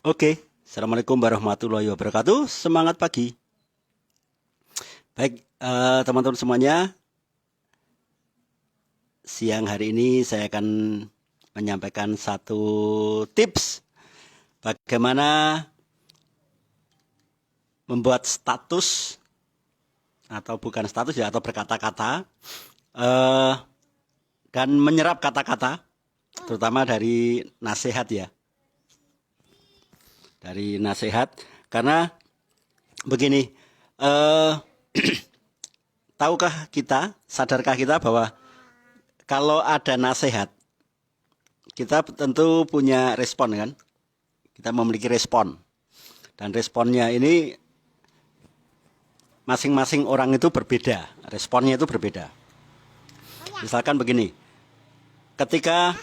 Oke, Assalamualaikum warahmatullahi wabarakatuh. Semangat pagi. Baik, teman-teman semuanya, siang hari ini saya akan menyampaikan satu tips bagaimana membuat status atau bukan status ya, atau berkata-kata eh, dan menyerap kata-kata, terutama dari nasihat ya, dari nasihat. Karena begini, eh, tahukah kita, sadarkah kita bahwa kalau ada nasihat, kita tentu punya respon kan? Kita memiliki respon. Dan responnya ini masing-masing orang itu berbeda. Responnya itu berbeda. Misalkan begini, ketika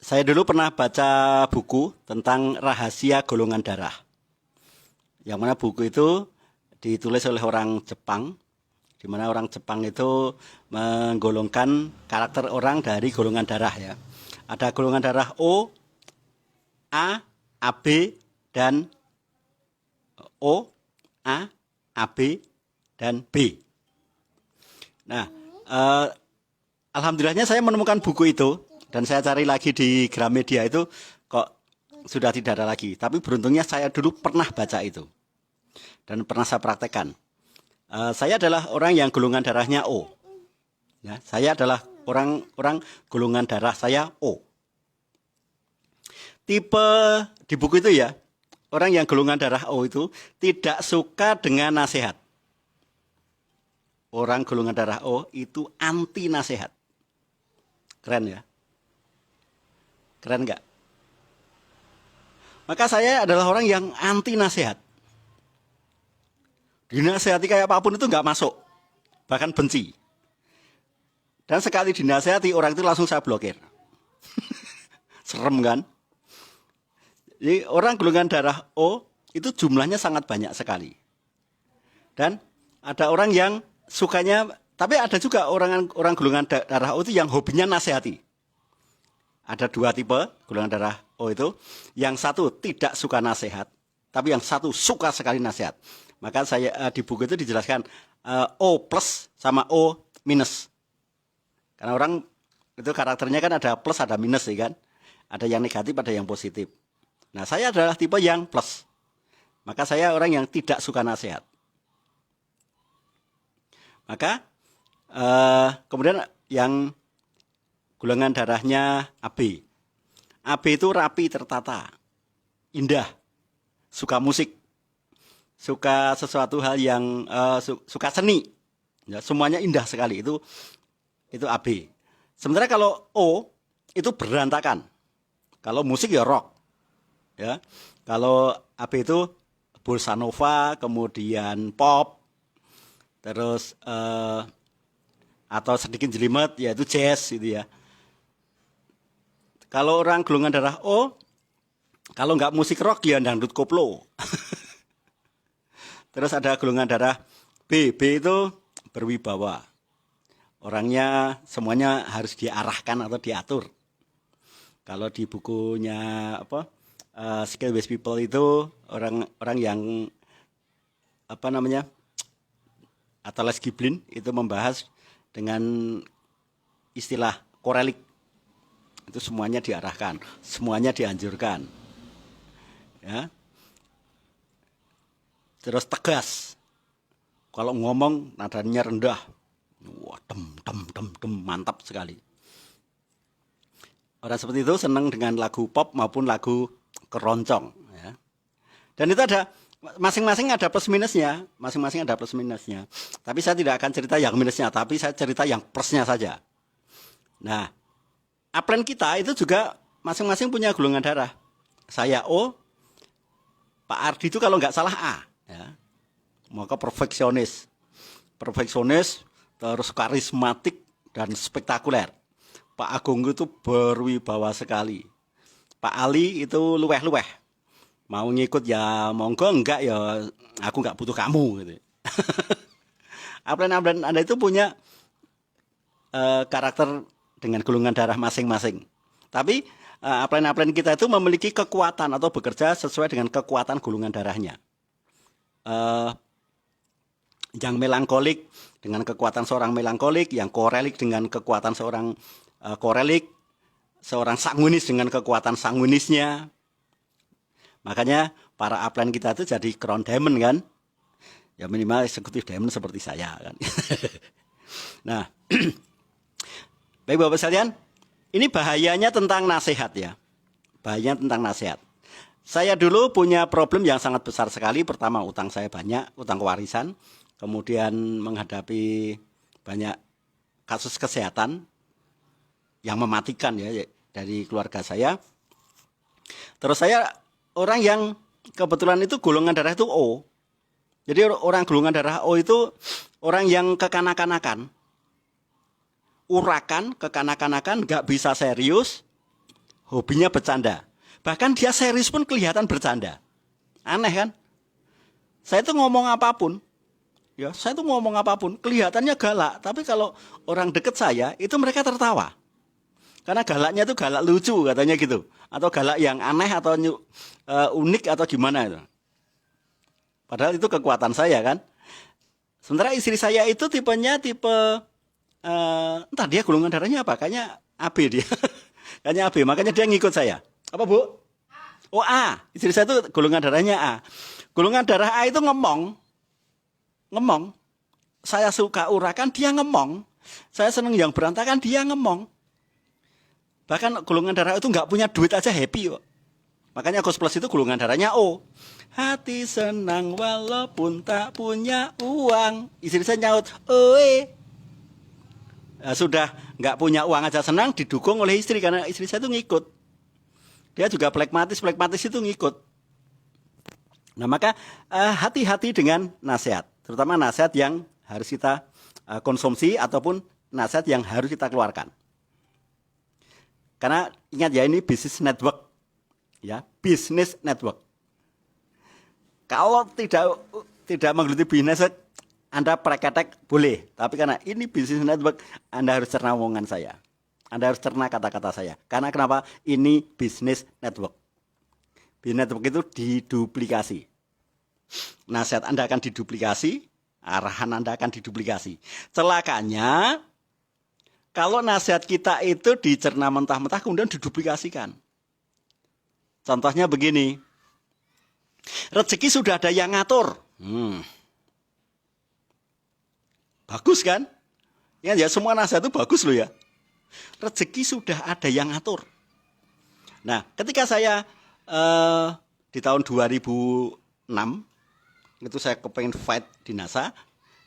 saya dulu pernah baca buku tentang rahasia golongan darah. Yang mana buku itu ditulis oleh orang Jepang, di mana orang Jepang itu menggolongkan karakter orang dari golongan darah ya. Ada golongan darah O, A, AB, dan O, A, AB, dan B. Nah, alhamdulillahnya saya menemukan buku itu, dan saya cari lagi di Gramedia itu kok sudah tidak ada lagi. Tapi beruntungnya saya dulu pernah baca itu dan pernah saya praktekkan. Saya adalah orang yang golongan darahnya O. Ya, saya adalah orang golongan darah saya O. Tipe di buku itu ya, orang yang golongan darah O itu tidak suka dengan nasihat. Orang golongan darah O itu anti nasihat. Keren ya? Keren nggak? Maka saya adalah orang yang anti nasihat. Dinasehati kayak apapun itu nggak masuk. Bahkan benci. Dan sekali dinasehati orang itu langsung saya blokir. Serem kan? Jadi orang golongan darah O itu jumlahnya sangat banyak sekali. Dan ada orang yang sukanya, tapi ada juga orang golongan darah O itu yang hobinya nasihati. Ada dua tipe golongan darah O itu. Yang satu tidak suka nasihat, tapi yang satu suka sekali nasihat. Maka saya di buku itu dijelaskan O plus sama O minus. Karena orang itu karakternya kan ada plus ada minus ya kan. Ada yang negatif ada yang positif. Nah saya adalah tipe yang plus. Maka saya orang yang tidak suka nasihat. Maka kemudian yang golongan darahnya AB. AB itu rapi, tertata, indah, suka musik, suka sesuatu hal yang suka seni. Ya, semuanya indah sekali. Itu AB. Sementara kalau O itu berantakan. Kalau musik ya rock. Ya. Kalau AB itu bossa nova, kemudian pop, terus atau sedikit jelimet yaitu jazz gitu ya. Kalau orang golongan darah O, kalau nggak musik rock ya dangdut koplo. Terus ada golongan darah B. B itu berwibawa. Orangnya semuanya harus diarahkan atau diatur. Kalau di bukunya Skill Based People itu orang yang atau Les Giblin itu membahas dengan istilah korelik. Itu semuanya diarahkan, semuanya dianjurkan. Ya. Terus tegas. Kalau ngomong nadanya rendah. Wah, mantap sekali. Orang seperti itu senang dengan lagu pop maupun lagu keroncong. Ya. Dan itu ada masing-masing ada plus minusnya, masing-masing ada plus minusnya. Tapi saya tidak akan cerita yang minusnya, tapi saya cerita yang plusnya saja. Nah, upline kita itu juga masing-masing punya golongan darah. Saya O, Pak Ardi itu kalau nggak salah A. Ya. Maka perfeksionis, terus karismatik dan spektakuler. Pak Agung itu berwibawa sekali. Pak Ali itu luweh-luweh. Mau ngikut ya monggo, enggak ya aku nggak butuh kamu gitu. Upline Anda itu punya karakter dengan golongan darah masing-masing. Tapi upline kita itu memiliki kekuatan atau bekerja sesuai dengan kekuatan golongan darahnya. Yang melankolik dengan kekuatan seorang melankolik, yang korelik dengan kekuatan seorang korelik, seorang sanguinis dengan kekuatan sanguinisnya. Makanya para upline kita itu jadi crown diamond kan, ya minimal eksekutif diamond seperti saya kan. Nah, baik Bapak sekalian, ini bahayanya tentang nasihat ya, bahayanya tentang nasihat. Saya dulu punya problem yang sangat besar sekali. Pertama, utang saya banyak, utang kewarisan. Kemudian menghadapi banyak kasus kesehatan yang mematikan ya dari keluarga saya. Terus saya orang yang kebetulan itu golongan darah itu O. Jadi orang golongan darah O itu orang yang kekanak-kanakan. Urakan, kekanak-kanakan, nggak bisa serius, hobinya bercanda. Bahkan dia serius pun kelihatan bercanda. Aneh kan? Saya tuh ngomong apapun, ya, saya tuh ngomong apapun, kelihatannya galak, tapi kalau orang deket saya, itu mereka tertawa. Karena galaknya itu galak lucu katanya gitu. Atau galak yang aneh atau unik atau gimana itu. Padahal itu kekuatan saya kan. Sementara istri saya itu tipenya tipe, entah dia golongan darahnya apa, kayaknya AB dia. Kayaknya AB, makanya dia ngikut saya. Apa Bu? Oh A, istri saya itu golongan darahnya A. Golongan darah A itu ngomong. Saya suka urakan, dia ngomong. Saya seneng yang berantakan, dia ngomong. Bahkan golongan darah itu nggak punya duit aja happy kok. Makanya Gus Plus itu golongan darahnya O. Hati senang walaupun tak punya uang. Istri saya nyaut, oe. Nah, sudah nggak punya uang aja senang, didukung oleh istri karena istri saya itu ngikut. Dia juga plekmatis itu ngikut. Nah maka hati-hati dengan nasihat. Terutama nasihat yang harus kita konsumsi ataupun nasihat yang harus kita keluarkan. Karena ingat ya, ini bisnis network. Ya, bisnis network. Kalau tidak menggeluti bisnis, Anda praktek boleh. Tapi karena ini bisnis network, Anda harus cerna omongan saya. Anda harus cerna kata-kata saya. Karena kenapa? Ini bisnis network. Bisnis network itu diduplikasi. Nasihat Anda akan diduplikasi, arahan Anda akan diduplikasi. Celakanya, kalau nasihat kita itu dicerna mentah-mentah kemudian diduplikasikan. Contohnya begini, rezeki sudah ada yang ngatur. Bagus kan? Ya semua nasihat itu bagus loh ya. Rezeki sudah ada yang ngatur. Nah, ketika saya di tahun 2006, itu saya kepengen fight di NASA,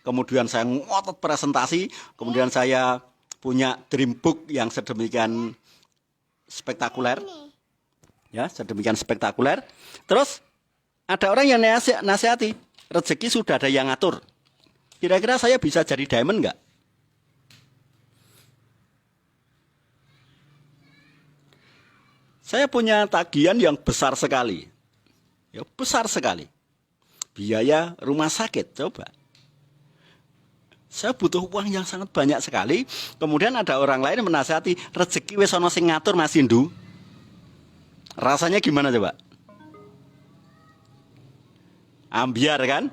kemudian saya ngotot presentasi, kemudian saya punya dream book yang sedemikian spektakuler, ya sedemikian spektakuler. Terus ada orang yang nasihati, rezeki sudah ada yang ngatur. Kira-kira saya bisa jadi diamond nggak? Saya punya tagihan yang besar sekali, ya besar sekali. Biaya rumah sakit, coba. Saya butuh uang yang sangat banyak sekali. Kemudian ada orang lain menasihati, rezeki wis ana sing ngatur Mas Indu. Rasanya gimana coba? Ambiar kan?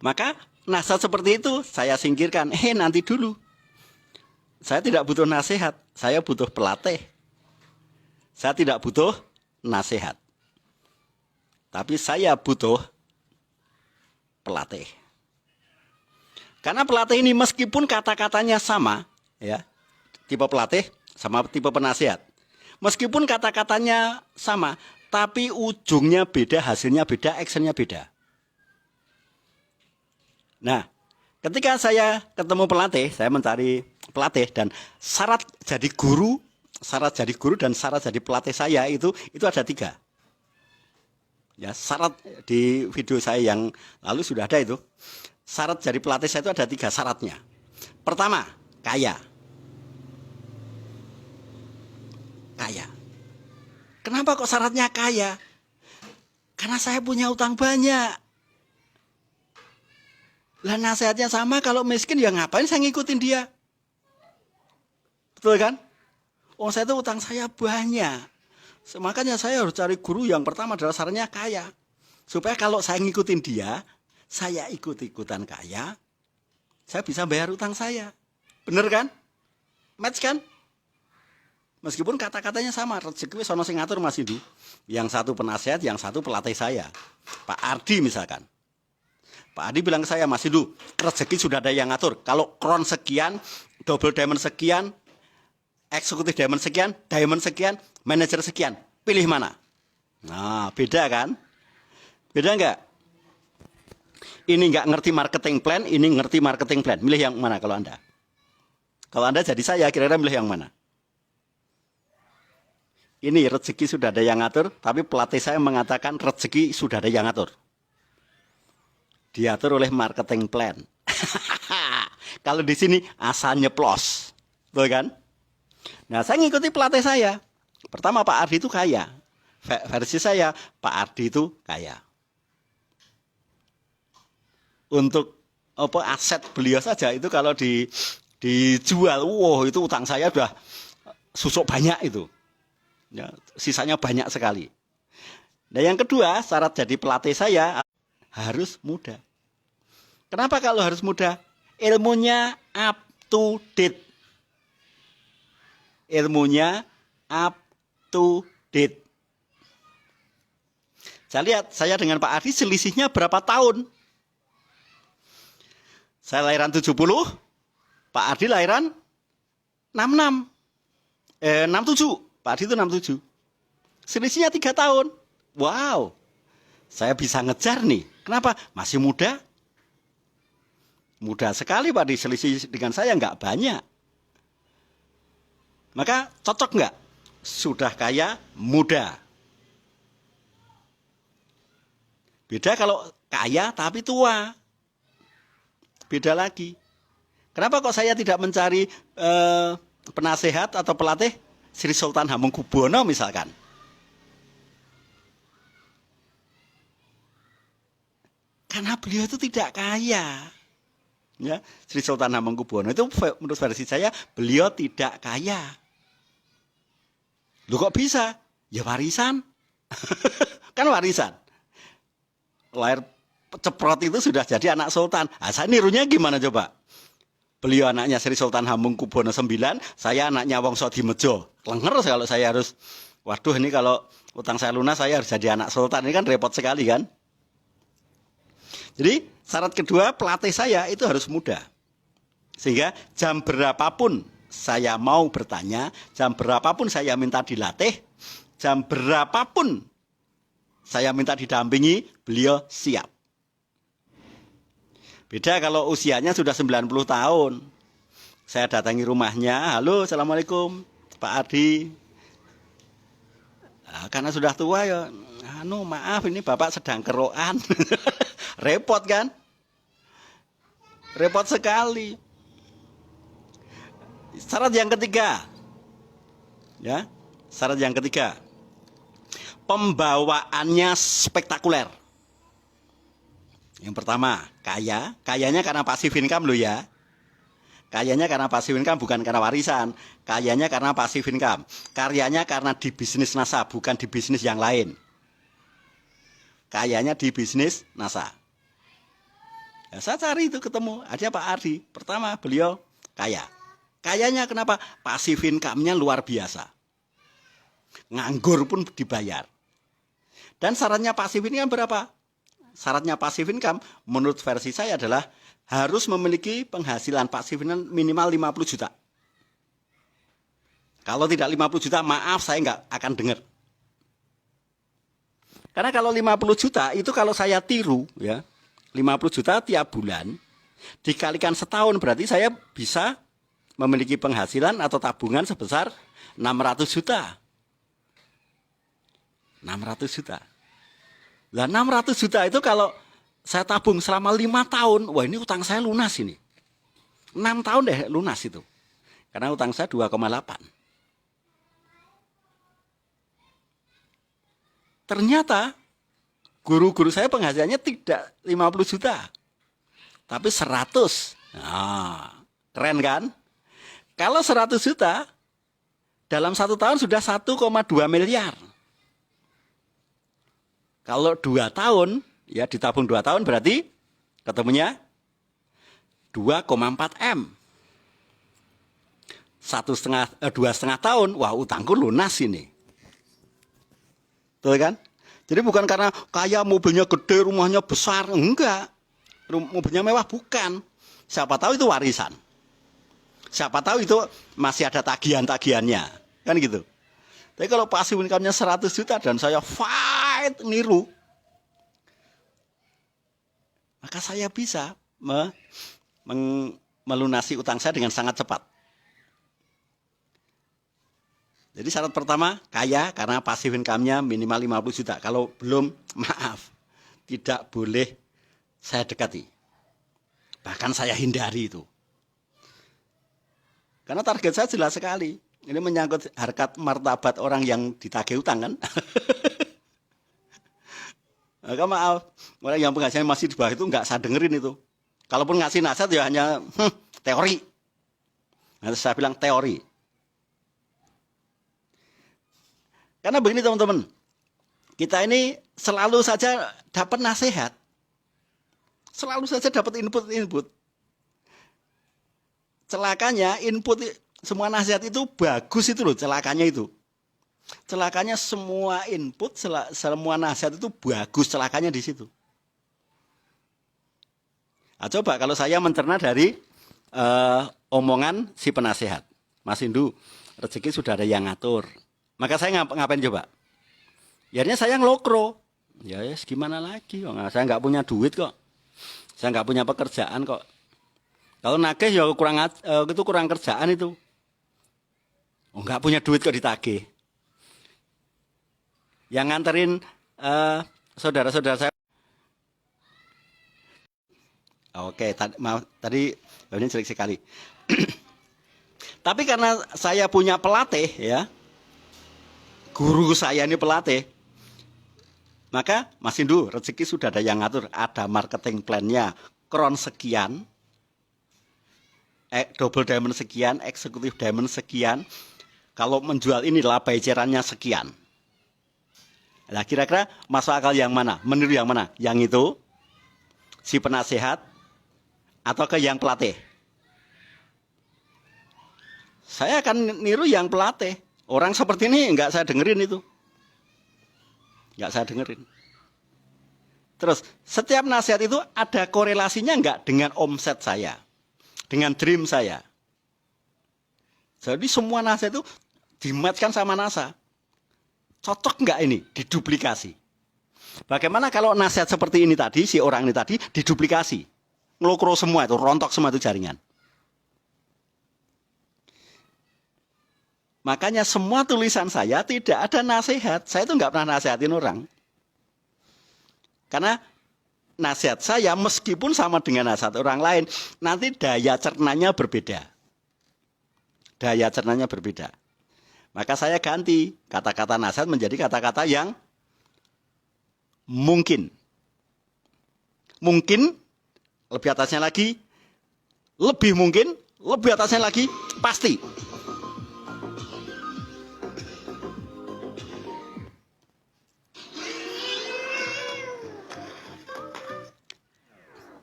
Maka nasihat seperti itu saya singkirkan. Nanti dulu. Saya tidak butuh nasihat, saya butuh pelatih. Saya tidak butuh nasihat. Tapi saya butuh pelatih. Karena pelatih ini meskipun kata-katanya sama, ya, tipe pelatih sama tipe penasihat. Meskipun kata-katanya sama, tapi ujungnya beda, hasilnya beda, actionnya beda. Nah, ketika saya ketemu pelatih, saya mencari pelatih dan syarat jadi guru dan syarat jadi pelatih saya itu ada 3. Ya, syarat di video saya yang lalu sudah ada itu. Syarat jadi pelatih saya itu ada 3 syaratnya. Pertama, kaya. Kaya. Kenapa kok syaratnya kaya? Karena saya punya utang banyak. Lah nasihatnya sama, kalau miskin ya ngapain saya ngikutin dia? Betul kan? Oh, saya itu utang saya banyak. Makanya saya harus cari guru yang pertama adalah syaratnya kaya. Supaya kalau saya ngikutin dia, saya ikut-ikutan kaya, saya bisa bayar utang saya. Bener kan? Match kan? Meskipun kata-katanya sama, rezeki wis ana sing ngatur Mas Indu. Yang satu penasehat, yang satu pelatih saya. Pak Ardi misalkan. Pak Ardi bilang ke saya, Mas Indu, rezeki sudah ada yang ngatur. Kalau kron sekian, double diamond sekian, eksekutif diamond sekian, manajer sekian. Pilih mana? Nah, beda kan? Beda enggak? Ini enggak ngerti marketing plan, ini ngerti marketing plan. Milih yang mana kalau Anda? Kalau Anda jadi saya, kira-kira milih yang mana? Ini rezeki sudah ada yang ngatur, tapi pelatih saya mengatakan rezeki sudah ada yang ngatur. Diatur oleh marketing plan. Kalau di sini asal nyeplos, betul kan? Nah, saya ngikuti pelatih saya. Pertama Pak Ardi itu kaya. Versi saya, Pak Ardi itu kaya. Untuk aset beliau saja itu kalau dijual, wow itu utang saya udah susuk banyak itu. Ya, sisanya banyak sekali. Nah yang kedua, syarat jadi pelatih saya harus muda. Kenapa kalau harus muda? Ilmunya up to date. Ilmunya up to date. Saya lihat, saya dengan Pak Ardi selisihnya berapa tahun? Saya lahiran 70, Pak Ardi lahiran 66. 67. Pak Ardi itu 67. Selisihnya 3 tahun. Wow. Saya bisa ngejar nih. Kenapa? Masih muda. Muda sekali Pak Ardi. Selisih dengan saya nggak banyak. Maka cocok nggak? Sudah kaya, muda. Beda kalau kaya tapi tua. Beda lagi. Kenapa kok saya tidak mencari penasehat atau pelatih Sri Sultan Hamengkubuwono misalkan? Karena beliau itu tidak kaya. Ya, Sri Sultan Hamengkubuwono itu menurut versi saya beliau tidak kaya. Loh kok bisa? Ya warisan. Kan warisan. Lahir ceprot itu sudah jadi anak sultan. Nah, saya nirunya gimana coba? Beliau anaknya Sri Sultan Hamengkubuwono IX, saya anaknya Wongso Dimejo. Lenger kalau saya harus, waduh ini kalau utang saya lunas saya harus jadi anak sultan. Ini kan repot sekali kan? Jadi syarat kedua pelatih saya itu harus muda. Sehingga jam berapapun saya mau bertanya, jam berapapun saya minta dilatih, jam berapapun saya minta didampingi, beliau siap. Beda kalau usianya sudah 90 tahun. Saya datangi rumahnya, halo assalamualaikum Pak Ardi. Nah, karena sudah tua ya, maaf ini Bapak sedang kerokan. Repot kan? Repot sekali. Syarat yang ketiga. Ya, syarat yang ketiga. Pembawaannya spektakuler. Yang pertama, kaya. Kayanya karena passive income loh ya. Kayanya karena passive income bukan karena warisan. Kayanya karena passive income. Karyanya karena di bisnis NASA, bukan di bisnis yang lain. Kayanya di bisnis NASA. Ya, saya cari itu ketemu. Ada Pak Ardi. Pertama, beliau kaya. Kayanya kenapa? Passive income-nya luar biasa. Nganggur pun dibayar. Dan syaratnya passive income berapa? Syaratnya passive income menurut versi saya adalah harus memiliki penghasilan passive income minimal 50 juta. Kalau tidak 50 juta, maaf saya nggak akan dengar. Karena kalau 50 juta itu kalau saya tiru ya, 50 juta tiap bulan dikalikan setahun berarti saya bisa memiliki penghasilan atau tabungan sebesar 600 juta. 600 juta. Lah 600 juta itu kalau saya tabung selama 5 tahun, wah ini utang saya lunas ini. 6 tahun deh lunas itu. Karena utang saya 2,8. Ternyata guru-guru saya penghasilannya tidak 50 juta. Tapi 100. Nah, keren kan? Kalau 100 juta Dalam 1 tahun sudah 1,2 miliar. Kalau 2 tahun, ya ditabung 2 tahun berarti ketemunya 2,4 M. 2,5 tahun, wah utangku lunas ini. Betul kan? Jadi bukan karena kaya mobilnya gede, rumahnya besar, enggak. Mobilnya mewah bukan. Siapa tahu itu warisan. Siapa tahu itu masih ada tagihan-tagihannya. Kan gitu. Tapi kalau passive income-nya 100 juta dan saya fight niru, maka saya bisa melunasi utang saya dengan sangat cepat. Jadi syarat pertama, kaya karena passive income-nya minimal 50 juta. Kalau belum, maaf, tidak boleh saya dekati. Bahkan saya hindari itu. Karena target saya jelas sekali. Ini menyangkut harkat martabat orang yang ditagih utang kan. Maka maaf, orang yang penghasilannya masih di bawah itu nggak saya dengerin itu. Kalaupun ngasih nasihat ya hanya teori. Nah, saya bilang teori. Karena begini teman-teman, kita ini selalu saja dapat nasihat. Selalu saja dapat input. Celakanya input, semua nasihat itu bagus itu loh, celakanya itu. Celakanya semua input, semua nasihat itu bagus, celakanya di situ. Nah, coba kalau saya mencerna dari omongan si penasehat. Mas Indu, rezeki sudah ada yang ngatur. Maka saya ngapain coba? Akhirnya saya ngelokro. Ya yes, gimana lagi? Saya nggak punya duit kok. Saya nggak punya pekerjaan kok. Kalau nagih ya kurang kerjaan itu. Oh, nggak punya duit kok ditagih. Yang nganterin saudara-saudara saya. Oke, tadi ini jelek sekali. Tapi karena saya punya pelatih ya. Guru saya ini pelatih, maka Mas Indu, rezeki sudah ada yang ngatur, ada marketing plan-nya, kron sekian, double diamond sekian, eksekutif diamond sekian, kalau menjual ini laba ecerannya sekian. Nah kira-kira masuk akal yang mana? Meniru yang mana? Yang itu, si penasehat, atau ke yang pelatih? Saya akan niru yang pelatih. Orang seperti ini nggak saya dengerin itu. Nggak saya dengerin. Terus, setiap nasihat itu ada korelasinya nggak dengan omset saya? Dengan dream saya? Jadi semua nasihat itu dimatchkan sama NASA. Cocok nggak ini? Diduplikasi. Bagaimana kalau nasihat seperti ini tadi, si orang ini tadi, diduplikasi? Ngelokro semua itu, rontok semua itu jaringan. Makanya semua tulisan saya tidak ada nasihat. Saya itu nggak pernah nasihatin orang. Karena nasihat saya meskipun sama dengan nasihat orang lain, nanti daya cernanya berbeda. Daya cernanya berbeda. Maka saya ganti kata-kata nasihat menjadi kata-kata yang mungkin. Mungkin, lebih atasnya lagi, lebih mungkin, lebih atasnya lagi, pasti.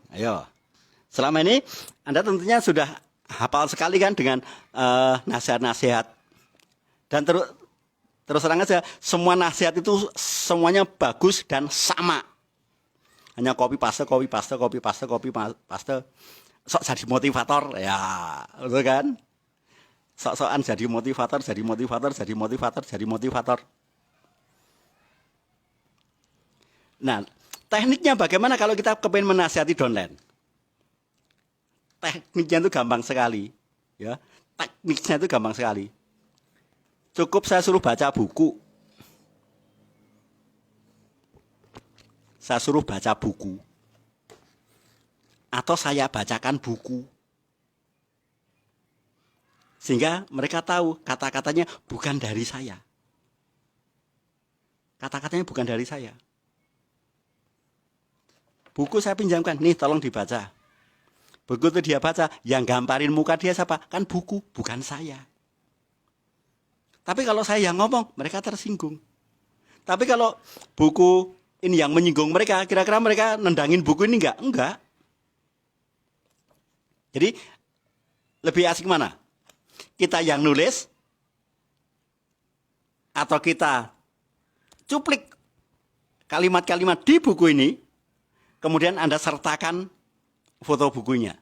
Ayo, selama ini Anda tentunya sudah hafal sekali kan dengan nasihat-nasihat. Dan terus terang aja, semua nasihat itu semuanya bagus dan sama. Hanya copy paste. Sok jadi motivator, ya, betul kan? Sok-sokan jadi motivator. Nah, tekniknya bagaimana kalau kita kepengen menasihati downline? Tekniknya itu gampang sekali, ya. Tekniknya itu gampang sekali. Cukup saya suruh baca buku. Saya suruh baca buku. Atau saya bacakan buku. Sehingga mereka tahu kata-katanya bukan dari saya. Kata-katanya bukan dari saya. Buku saya pinjamkan, nih tolong dibaca. Begitu dia baca, yang gamparin muka dia siapa? Kan buku, bukan saya. Tapi kalau saya yang ngomong, mereka tersinggung. Tapi kalau buku ini yang menyinggung mereka, kira-kira mereka nendangin buku ini enggak? Enggak. Jadi lebih asik mana? Kita yang nulis atau kita cuplik kalimat-kalimat di buku ini, kemudian Anda sertakan foto bukunya.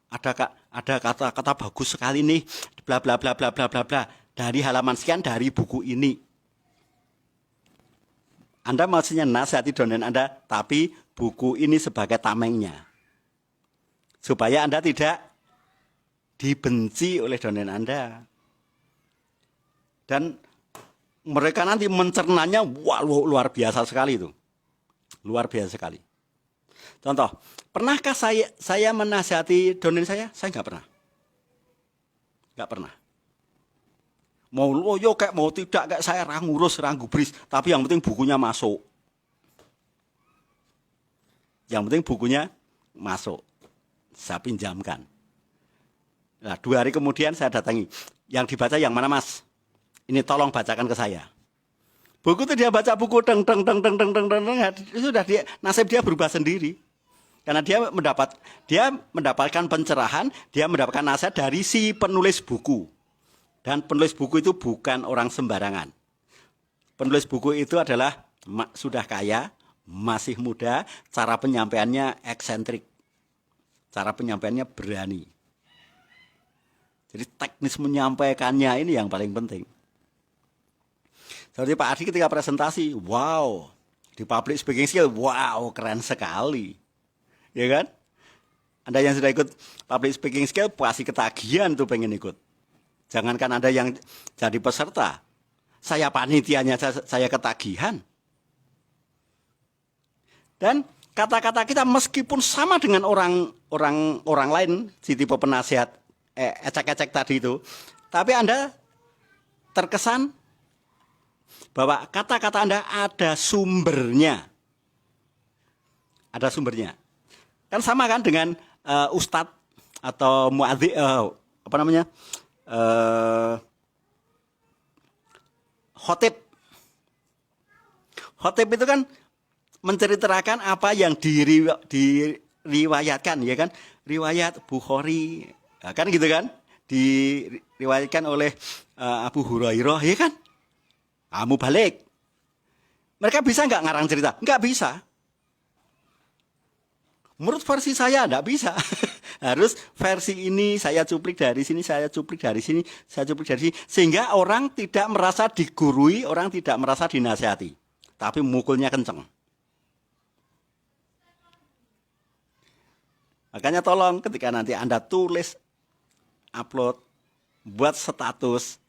Ada kata-kata bagus sekali nih, bla bla bla bla bla bla bla, dari halaman sekian dari buku ini. Anda maksudnya nasihati donen Anda, tapi buku ini sebagai tamengnya. Supaya Anda tidak dibenci oleh donen Anda. Dan mereka nanti mencernanya, wah luar biasa sekali itu. Luar biasa sekali. Contoh, pernahkah saya menasihati donen saya? Saya nggak pernah. Nggak pernah. Mau loyo kayak mau tidak kayak saya ngurus gubris, tapi yang penting bukunya masuk. Yang penting bukunya masuk. Saya pinjamkan. Nah, 2 hari kemudian saya datangi. Yang dibaca yang mana, Mas? Ini tolong bacakan ke saya. Buku itu dia baca buku deng sudah nasib dia berubah sendiri. Karena dia mendapatkan pencerahan, dia mendapatkan nasihat dari si penulis buku. Dan penulis buku itu bukan orang sembarangan. Penulis buku itu adalah sudah kaya, masih muda, cara penyampaiannya eksentrik. Cara penyampaiannya berani. Jadi teknis menyampaikannya ini yang paling penting. Seperti Pak Adi ketika presentasi, wow, di public speaking skill, wow, keren sekali. Ya kan? Anda yang sudah ikut public speaking skill pasti ketagihan tuh pengen ikut. Jangankan Anda yang jadi peserta, saya panitianya saya ketagihan. Dan kata-kata kita meskipun sama dengan orang lain, si tipe penasihat ecek-ecek tadi itu, tapi Anda terkesan bahwa kata-kata Anda ada sumbernya. Ada sumbernya. Kan sama kan dengan ustadz atau muadzin, khotib. Khotib itu kan menceritakan apa yang diriwayatkan, ya kan? Riwayat Bukhari, ya kan gitu kan? Diriwayatkan oleh Abu Hurairah, ya kan? Kamu balik. Mereka bisa nggak ngarang cerita? Nggak bisa. Menurut versi saya nggak bisa. Harus versi ini saya cuplik dari sini, saya cuplik dari sini, saya cuplik dari sini. Sehingga orang tidak merasa digurui, orang tidak merasa dinasihati. Tapi mukulnya kenceng. Makanya tolong ketika nanti Anda tulis, upload, buat status,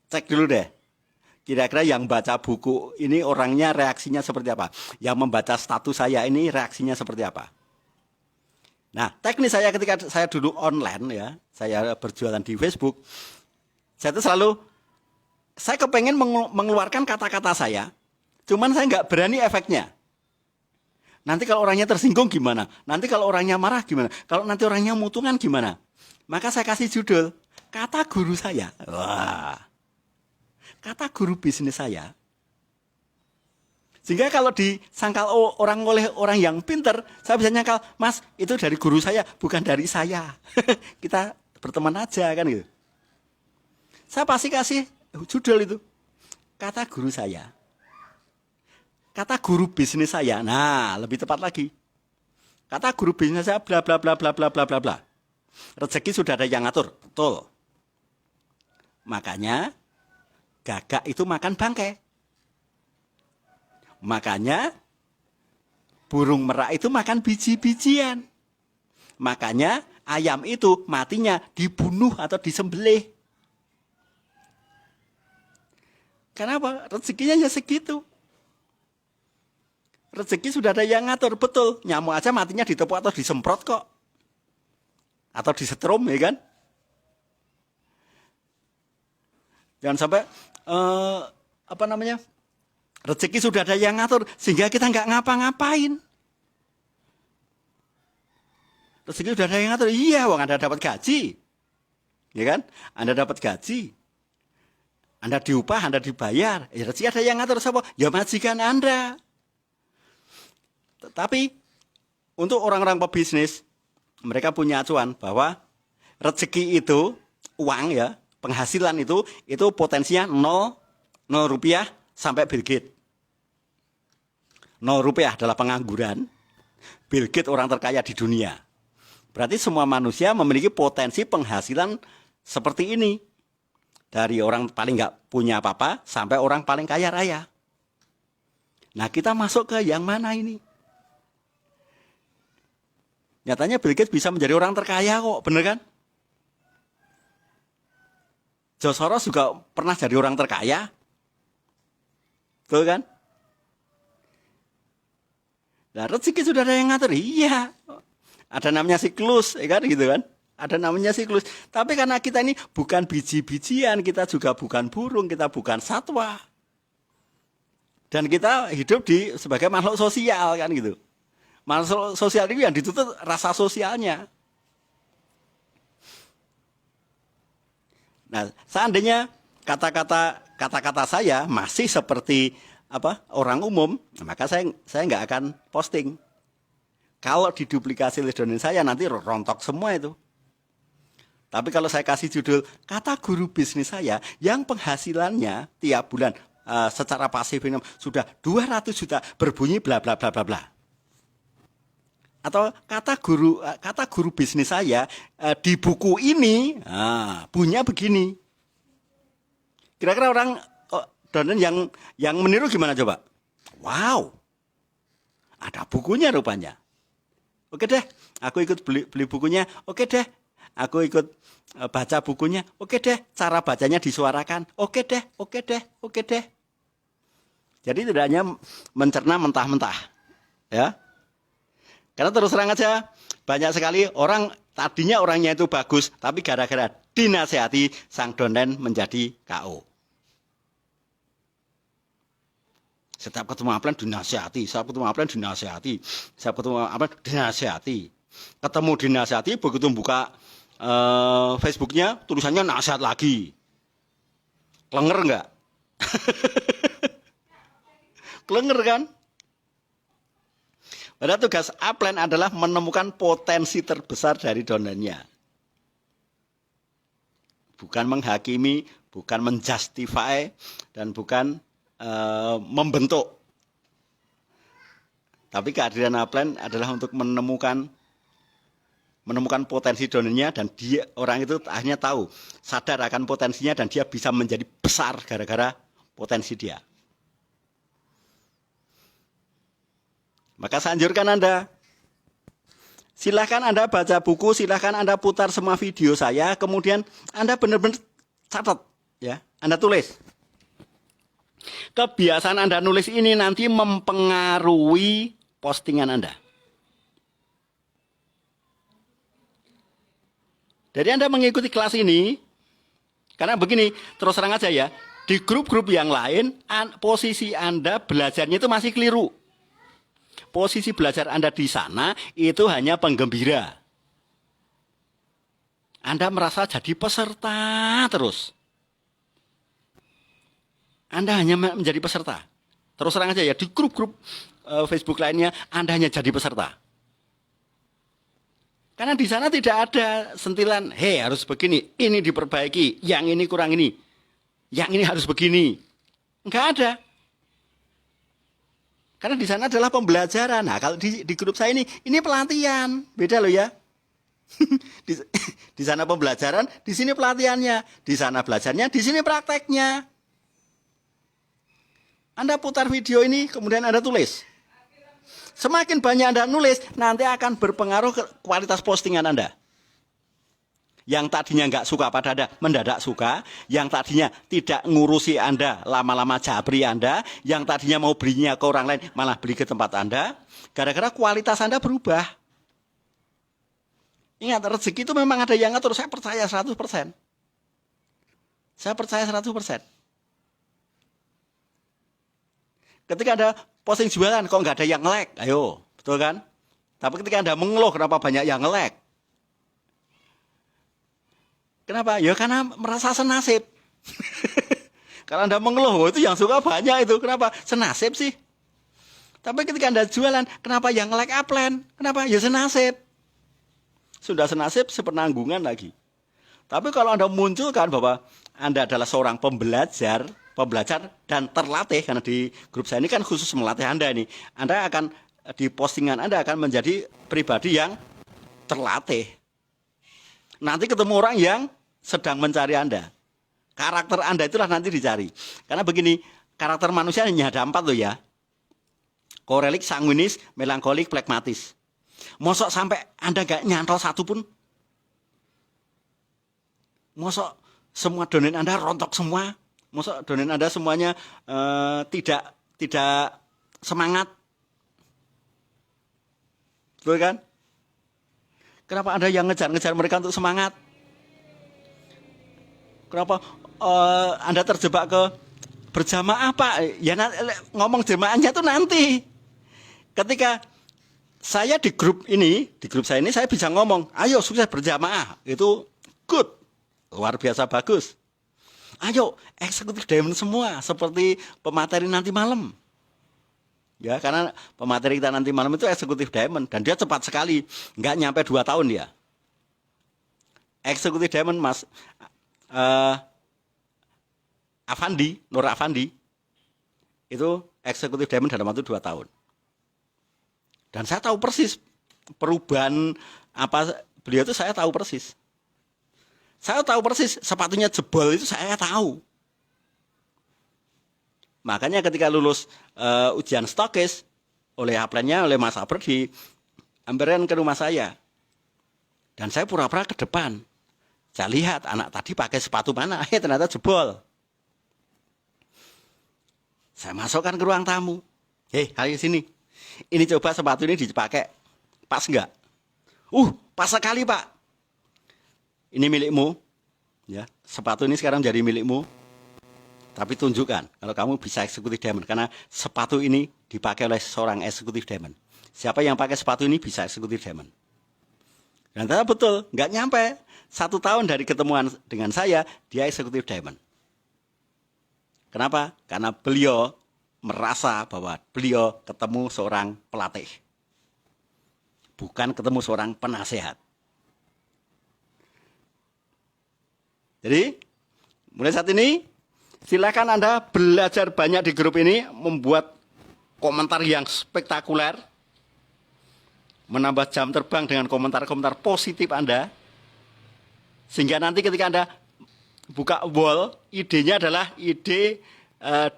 cek dulu deh. Kira-kira yang baca buku ini orangnya reaksinya seperti apa? Yang membaca status saya ini reaksinya seperti apa? Nah, teknis saya ketika saya duduk online ya, saya berjualan di Facebook, saya itu selalu, saya kepengen mengeluarkan kata-kata saya, cuman saya nggak berani efeknya. Nanti kalau orangnya tersinggung gimana? Nanti kalau orangnya marah gimana? Kalau nanti orangnya mutungan gimana? Maka saya kasih judul, kata guru saya. Wah, kata guru bisnis saya. Sehingga kalau disangkal oleh orang yang pinter, saya bisa nyangkal, Mas, itu dari guru saya, bukan dari saya. Kita berteman aja kan gitu. Saya pasti kasih judul itu. Kata guru saya. Kata guru bisnis saya. Nah, lebih tepat lagi. Kata guru bisnis saya bla bla bla bla bla bla bla bla. Rezeki sudah ada yang ngatur, betul. Makanya gagak itu makan bangkai. Makanya burung merak itu makan biji-bijian. Makanya ayam itu matinya dibunuh atau disembelih. Kenapa? Rezekinya ya segitu. Rezeki sudah ada yang ngatur, betul. Nyamuk aja matinya ditepuk atau disemprot kok. Atau disetrum, ya kan? Jangan sampai rezeki sudah ada yang ngatur sehingga kita nggak ngapa-ngapain. Rezeki sudah ada yang ngatur, iya, wong Anda dapat gaji, ya kan? Anda dapat gaji, Anda diupah, Anda dibayar. Ya rezeki ada yang ngatur siapa? Ya majikan Anda. Tapi untuk orang-orang pebisnis, mereka punya acuan bahwa rezeki itu, uang ya, penghasilan itu potensinya 0 rupiah sampai Bill Gates. 0 rupiah adalah pengangguran, Bill Gates orang terkaya di dunia. Berarti semua manusia memiliki potensi penghasilan seperti ini. Dari orang paling nggak punya apa-apa sampai orang paling kaya raya. Nah kita masuk ke yang mana ini? Nyatanya Bill Gates bisa menjadi orang terkaya kok, bener kan? George Soros juga pernah jadi orang terkaya. Betul kan? Nah rezeki sudah ada yang ngatur, iya. Ada namanya siklus, ya kan gitu kan? Ada namanya siklus. Tapi karena kita ini bukan biji-bijian, kita juga bukan burung, kita bukan satwa. Dan kita hidup sebagai makhluk sosial kan gitu. Makhluk sosial itu yang dituntut rasa sosialnya. Nah, seandainya kata-kata saya masih seperti orang umum, maka saya nggak akan posting. Kalau diduplikasi oleh domain saya nanti rontok semua itu. Tapi kalau saya kasih judul kata guru bisnis saya yang penghasilannya tiap bulan secara pasif ini sudah 200 juta berbunyi bla bla bla bla bla. Atau kata guru bisnis saya di buku ini bunyinya begini. Kira-kira orang donen yang meniru gimana coba? Wow, ada bukunya rupanya. Oke deh, aku ikut beli bukunya. Oke deh, aku ikut baca bukunya. Oke deh, cara bacanya disuarakan. Oke deh, oke deh, oke deh. Jadi tidak hanya mencerna mentah-mentah, ya. Karena terus terang aja, banyak sekali orang, tadinya orangnya itu bagus, tapi gara-gara dinasehati, sang donen menjadi KO. Setiap ketemu upline dinasehati, setiap ketemu upline dinasehati, setiap ketemu upline dinasehati. Ketemu dinasehati, begitu buka Facebooknya, tulisannya nasihat lagi. Klenger enggak? Klenger kan? Padahal tugas upline adalah menemukan potensi terbesar dari donennya. Bukan menghakimi, bukan menjustify, dan bukan membentuk. Tapi kehadiran upline adalah untuk menemukan potensi donennya, dan orang itu akhirnya tahu, sadar akan potensinya, dan dia bisa menjadi besar gara-gara potensi dia. Maka saya anjurkan Anda, silahkan Anda baca buku, silahkan Anda putar semua video saya, kemudian Anda benar-benar catat, ya, Anda tulis. Kebiasaan Anda nulis ini nanti mempengaruhi postingan Anda. Jadi Anda mengikuti kelas ini, karena begini, terus terang aja ya, di grup-grup yang lain, posisi Anda belajarnya itu masih keliru. Posisi belajar Anda di sana itu hanya penggembira. Anda merasa jadi peserta terus. Anda hanya menjadi peserta. Terus terang aja ya, di grup-grup Facebook lainnya Anda hanya jadi peserta. Karena di sana tidak ada sentilan, hei harus begini, ini diperbaiki, yang ini kurang ini, yang ini harus begini. Enggak ada. Karena di sana adalah pembelajaran. Nah, kalau di grup saya ini pelatihan. Beda loh ya. Di sana pembelajaran, di sini pelatihannya. Di sana belajarnya, di sini prakteknya. Anda putar video ini, kemudian Anda tulis. Semakin banyak Anda nulis, nanti akan berpengaruh ke kualitas postingan Anda. Yang tadinya nggak suka pada Anda, mendadak suka. Yang tadinya tidak ngurusi Anda, lama-lama jabri Anda. Yang tadinya mau belinya ke orang lain, malah beli ke tempat Anda. Gara-gara kualitas Anda berubah. Ingat, rezeki itu memang ada yang ngatur. Saya percaya 100%. Saya percaya 100%. Ketika Anda posting jualan, kok nggak ada yang nge-like? Ayo, betul kan? Tapi ketika Anda mengeluh, kenapa banyak yang nge-like? Kenapa? Ya karena merasa senasib. Kalau Anda mengeluh, itu yang suka banyak itu. Kenapa? Senasib sih. Tapi ketika Anda jualan, kenapa yang like upline? Kenapa? Ya senasib. Sudah senasib, sepenanggungan lagi. Tapi kalau Anda munculkan bahwa Anda adalah seorang pembelajar dan terlatih, karena di grup saya ini kan khusus melatih Anda nih. Anda akan, di postingan Anda akan menjadi pribadi yang terlatih. Nanti ketemu orang yang sedang mencari Anda. Karakter Anda itulah nanti dicari. Karena begini, karakter manusia hanya ada 4 loh ya. Korelik, sanguinis, melankolik, plekmatis. Mosok sampai Anda gak nyantol satu pun? Mosok semua donen Anda rontok semua? Mosok donen Anda semuanya tidak semangat? Betul kan? Kenapa Anda yang ngejar-ngejar mereka untuk semangat? Kenapa Anda terjebak ke berjamaah Pak? Ya ngomong jemaahnya itu nanti. Ketika saya di grup saya ini saya bisa ngomong, ayo sukses berjamaah, itu good, luar biasa bagus. Ayo eksekutif diamond semua seperti pemateri nanti malam. Ya, karena pemateri kita nanti malam itu eksekutif diamond dan dia cepat sekali, nggak nyampe 2 tahun dia. Eksekutif diamond Mas Nur Afandi itu eksekutif diamond dalam waktu 2 tahun. Dan saya tahu persis perubahan apa beliau itu, saya tahu persis. Saya tahu persis sepatunya jebol itu saya tahu. Makanya ketika lulus ujian stokis oleh upline-nya, oleh Mas Aber, diambilkan ke rumah saya. Dan saya pura-pura ke depan. Saya lihat anak tadi pakai sepatu mana, ternyata jebol. Saya masukkan ke ruang tamu. Ayo sini. Ini coba sepatu ini dipakai. Pas enggak? Pas sekali Pak. Ini milikmu. Ya, sepatu ini sekarang jadi milikmu. Tapi tunjukkan kalau kamu bisa eksekutif diamond. Karena sepatu ini dipakai oleh seorang eksekutif diamond. Siapa yang pakai sepatu ini bisa eksekutif diamond. Dan ternyata betul, nggak nyampe 1 tahun dari ketemuan dengan saya, dia eksekutif diamond. Kenapa? Karena beliau merasa bahwa beliau ketemu seorang pelatih. Bukan ketemu seorang penasehat. Jadi, mulai saat ini, silakan Anda belajar banyak di grup ini, membuat komentar yang spektakuler, menambah jam terbang dengan komentar-komentar positif Anda, sehingga nanti ketika Anda buka wall, idenya adalah ide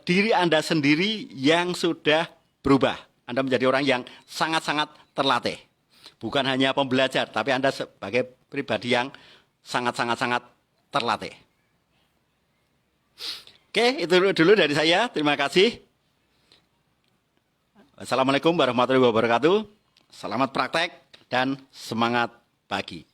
diri Anda sendiri yang sudah berubah. Anda menjadi orang yang sangat-sangat terlatih. Bukan hanya pembelajar, tapi Anda sebagai pribadi yang sangat-sangat terlatih. Oke, itu dulu dari saya. Terima kasih. Assalamualaikum warahmatullahi wabarakatuh. Selamat praktek dan semangat pagi.